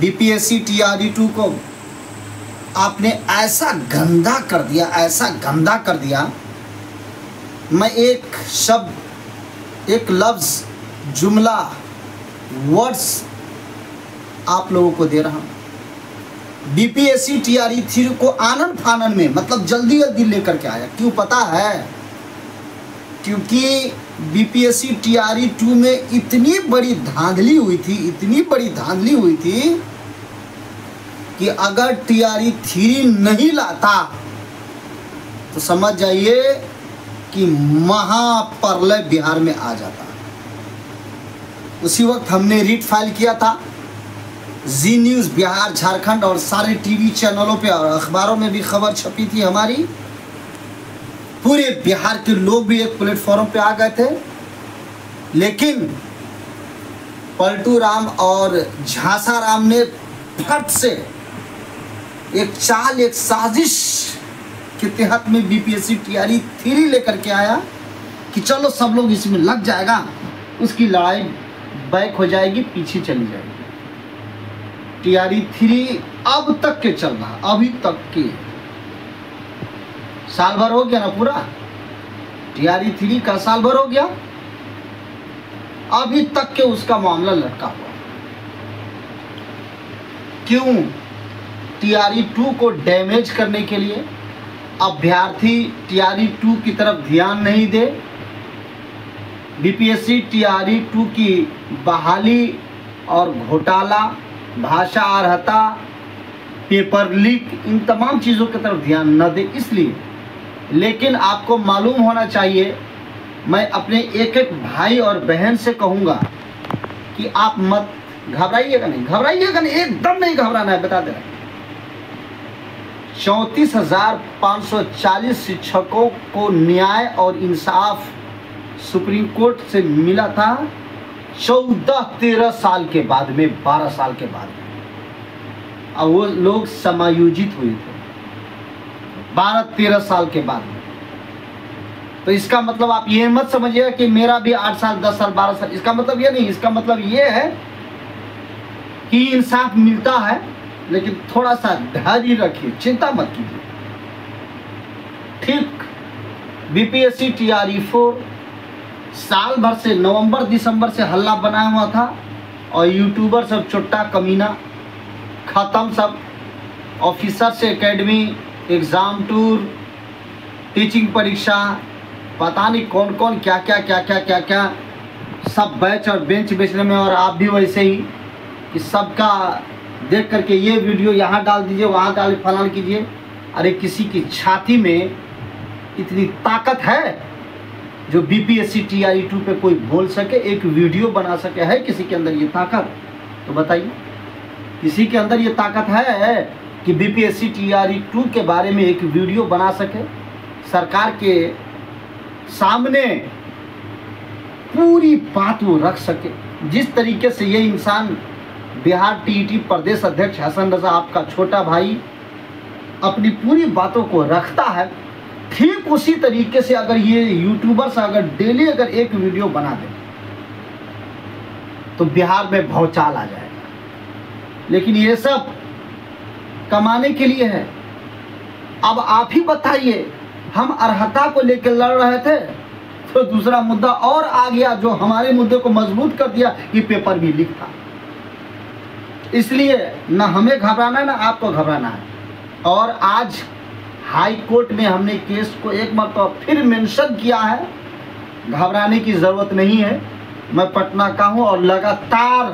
BPSC TRE 2 को आपने ऐसा गंदा कर दिया, ऐसा गंदा कर दिया। मैं एक शब्द, एक लफ्ज़, जुमला, वर्ड्स आप लोगों को दे रहा हूँ। बीपीएससी टीआरई 3 को आनन फानन में, मतलब जल्दी जल्दी लेकर के आया। क्यों पता है? क्योंकि बीपीएससी टीआरई 2 में इतनी बड़ी धांधली हुई थी, इतनी बड़ी धांधली हुई थी कि अगर टीआरई 3 नहीं लाता तो समझ जाइए कि महाप्रलय बिहार में आ जाता। उसी वक्त हमने रीट फाइल किया था। जी न्यूज़ बिहार, झारखंड और सारे टीवी चैनलों पे और अखबारों में भी खबर छपी थी हमारी। पूरे बिहार के लोग भी एक प्लेटफॉर्म पे आ गए थे। लेकिन पलटू राम और झांसा राम ने फट से एक चाल, एक साजिश के तहत में बीपीएससी टीआरई 3 लेकर के आया कि चलो सब लोग इसमें लग जाएगा, उसकी लड़ाई बैक हो जाएगी, पीछे चली जाएगी। टीआरई 3 अब तक के चल रहा, अभी तक के साल भर हो गया ना पूरा। टीआरई 3 का साल भर हो गया, अभी तक के उसका मामला लटका हुआ। क्यों? टीआरई 2 को डैमेज करने के लिए अभ्यर्थी टीआरई 2 की तरफ ध्यान नहीं दे। बीपीएससी टीआरई 2 की बहाली और घोटाला, भाषा अर्हता, पेपर लीक, इन तमाम चीज़ों की तरफ ध्यान न दे, इसलिए। लेकिन आपको मालूम होना चाहिए, मैं अपने एक एक भाई और बहन से कहूँगा कि आप मत घबराइएगा नहीं, घबराइएगा नहीं, एकदम नहीं घबराना है, बता दे रहा। 34,540 शिक्षकों को न्याय और इंसाफ सुप्रीम कोर्ट से मिला था 14-13 साल के बाद में, 12 साल के बाद में। अब वो लोग समायोजित हुए थे 12-13 साल के बाद में। तो इसका मतलब आप ये मत समझिएगा कि मेरा भी 8 साल, 10 साल, 12 साल, इसका मतलब ये नहीं। इसका मतलब ये है कि इंसाफ मिलता है, लेकिन थोड़ा सा धैर्य रखिए, चिंता मत कीजिए। ठीक बीपीएससी टीआरई 4 साल भर से, नवंबर दिसंबर से हल्ला बनाया हुआ था और यूट्यूबर सब चुट्टा कमीना खत्म सब। ऑफिसर से एकेडमी, एग्ज़ाम टूर, टीचिंग परीक्षा, पता नहीं कौन कौन क्या क्या सब बैच और बेंच बेचने में। और आप भी वैसे ही कि सबका देख करके ये वीडियो यहाँ डाल दीजिए, वहाँ डाल, फलान कीजिए। अरे किसी की छाती में इतनी ताकत है जो बीपीएससी टीआरई 2 पे कोई बोल सके, एक वीडियो बना सके? है किसी के अंदर ये ताकत? तो बताइए, किसी के अंदर ये ताकत है कि बीपीएससी टीआरई 2 के बारे में एक वीडियो बना सके, सरकार के सामने पूरी बात वो रख सके? जिस तरीके से ये इंसान, बिहार टीईटी प्रदेश अध्यक्ष हसन रजा, आपका छोटा भाई, अपनी पूरी बातों को रखता है, ठीक उसी तरीके से अगर ये यूट्यूबर्स अगर डेली अगर एक वीडियो बना दे तो बिहार में भौचाल आ जाएगा। लेकिन ये सब कमाने के लिए है। अब आप ही बताइए, हम अर्हता को लेकर लड़ रहे थे तो दूसरा मुद्दा और आ गया जो हमारे मुद्दे को मजबूत कर दिया कि पेपर भी लीक था। इसलिए ना हमें घबराना है ना आपको घबराना है। और आज हाई कोर्ट में हमने केस को एक मरतबा फिर मेंशन किया है, घबराने की ज़रूरत नहीं है। मैं पटना का हूँ और लगातार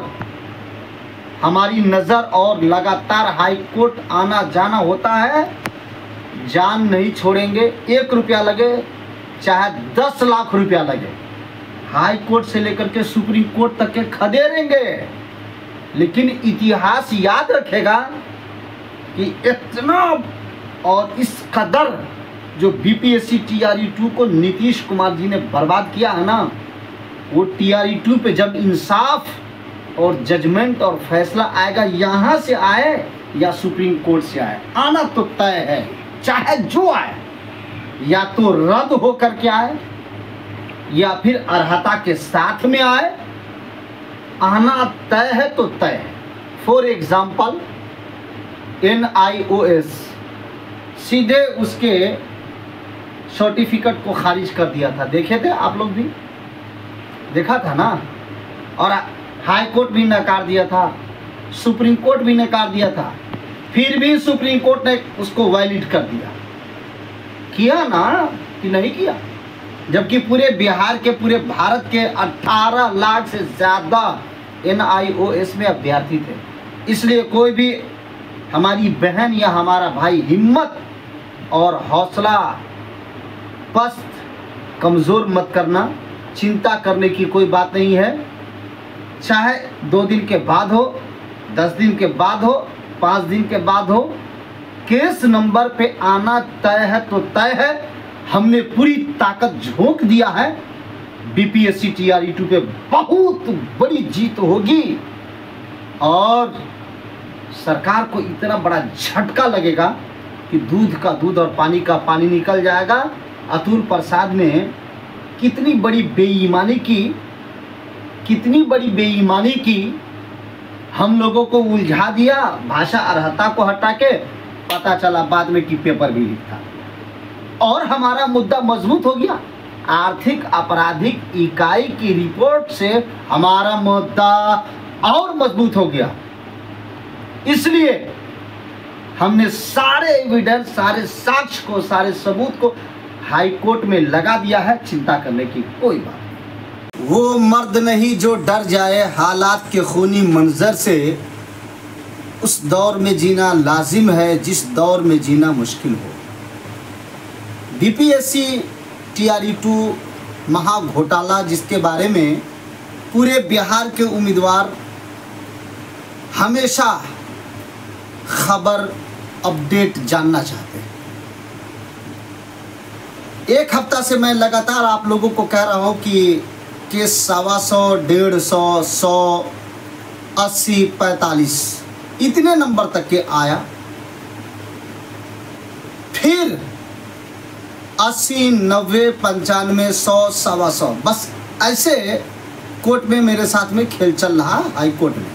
हमारी नज़र और लगातार हाई कोर्ट आना जाना होता है। जान नहीं छोड़ेंगे, 1 रुपया लगे चाहे 10 लाख रुपया लगे, हाई कोर्ट से लेकर के सुप्रीम कोर्ट तक के खदेड़ेंगे। लेकिन इतिहास याद रखेगा कि इतना और इस कदर जो बीपीएससी टीआरई 2 को नीतीश कुमार जी ने बर्बाद किया है ना, वो टीआरई 2 पे जब इंसाफ और जजमेंट और फैसला आएगा, यहाँ से आए या सुप्रीम कोर्ट से आए, आना तो तय है। चाहे जो आए, या तो रद्द हो करके आए या फिर अर्हता के साथ में आए, आना तय है तो तय है। फॉर एग्जाम्पल NIOS सीधे उसके सर्टिफिकेट को खारिज कर दिया था। देखे थे आप लोग भी, देखा था ना। और हाई कोर्ट भी नकार दिया था, सुप्रीम कोर्ट भी नकार दिया था, फिर भी सुप्रीम कोर्ट ने उसको वैलिड कर दिया। किया ना कि नहीं किया? जबकि पूरे बिहार के, पूरे भारत के 18 लाख से ज़्यादा NIOS में अभ्यर्थी थे। इसलिए कोई भी हमारी बहन या हमारा भाई हिम्मत और हौसला पस्त कमज़ोर मत करना। चिंता करने की कोई बात नहीं है। चाहे 2 दिन के बाद हो, 10 दिन के बाद हो, 5 दिन के बाद हो, केस नंबर पे आना तय है तो तय है। हमने पूरी ताकत झोंक दिया है। BPSC TRE2 पे बहुत बड़ी जीत होगी और सरकार को इतना बड़ा झटका लगेगा कि दूध का दूध और पानी का पानी निकल जाएगा। अतुल प्रसाद ने कितनी बड़ी बेईमानी की, कितनी बड़ी बेईमानी की, हम लोगों को उलझा दिया। भाषा अर्हता को हटा के पता चला बाद में कि पेपर भी लीक था और हमारा मुद्दा मजबूत हो गया। आर्थिक आपराधिक इकाई की रिपोर्ट से हमारा मुद्दा और मजबूत हो गया। इसलिए हमने सारे एविडेंस, सारे साक्ष्य को, सारे सबूत को हाई कोर्ट में लगा दिया है। चिंता करने की कोई बात नहीं। वो मर्द नहीं जो डर जाए हालात के खूनी मंजर से, उस दौर में जीना लाजिम है जिस दौर में जीना मुश्किल हो। BPSC TRE2 महाघोटाला, जिसके बारे में पूरे बिहार के उम्मीदवार हमेशा खबर अपडेट जानना चाहते हैं। एक हफ्ता से मैं लगातार आप लोगों को कह रहा हूं कि केस 125, 150, 100, 80, 45 इतने नंबर तक के आया। फिर 80, 90, 95, 100, 125 बस ऐसे कोर्ट में मेरे साथ में खेल चल रहा हाई कोर्ट में।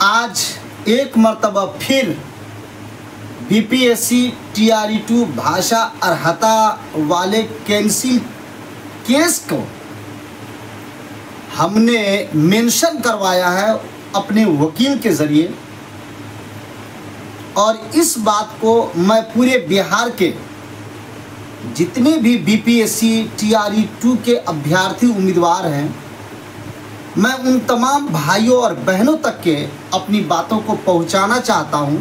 आज एक मर्तबा फिर BPSC TRE2 भाषा अर्हता वाले कैंसिल केस को हमने मेंशन करवाया है अपने वकील के जरिए। और इस बात को मैं पूरे बिहार के जितने भी BPSC TRE2 के अभ्यर्थी उम्मीदवार हैं, मैं उन तमाम भाइयों और बहनों तक के अपनी बातों को पहुंचाना चाहता हूं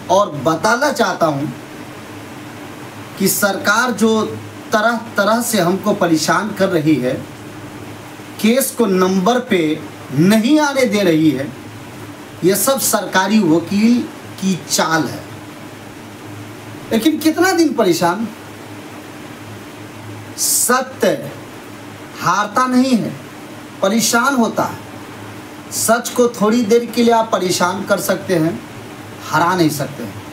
और बताना चाहता हूं कि सरकार जो तरह तरह से हमको परेशान कर रही है, केस को नंबर पे नहीं आने दे रही है, ये सब सरकारी वकील की चाल है। लेकिन कितना दिन परेशान? सत्य हारता नहीं है, परेशान होता है। सच को थोड़ी देर के लिए आप परेशान कर सकते हैं, हरा नहीं सकते हैं।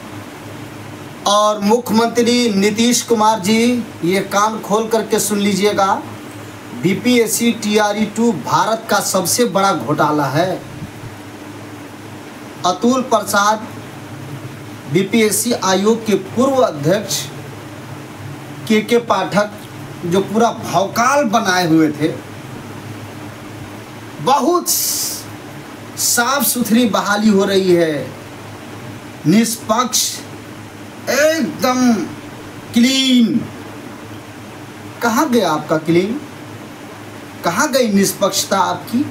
और मुख्यमंत्री नीतीश कुमार जी, ये कान खोल करके सुन लीजिएगा, BPSC TRE2 भारत का सबसे बड़ा घोटाला है। अतुल प्रसाद BPSC आयोग के पूर्व अध्यक्ष के पाठक, जो पूरा भौकाल बनाए हुए थे, बहुत साफ सुथरी बहाली हो रही है, निष्पक्ष, एकदम क्लीन। कहाँ गया आपका क्लीन? कहाँ गई निष्पक्षता आपकी?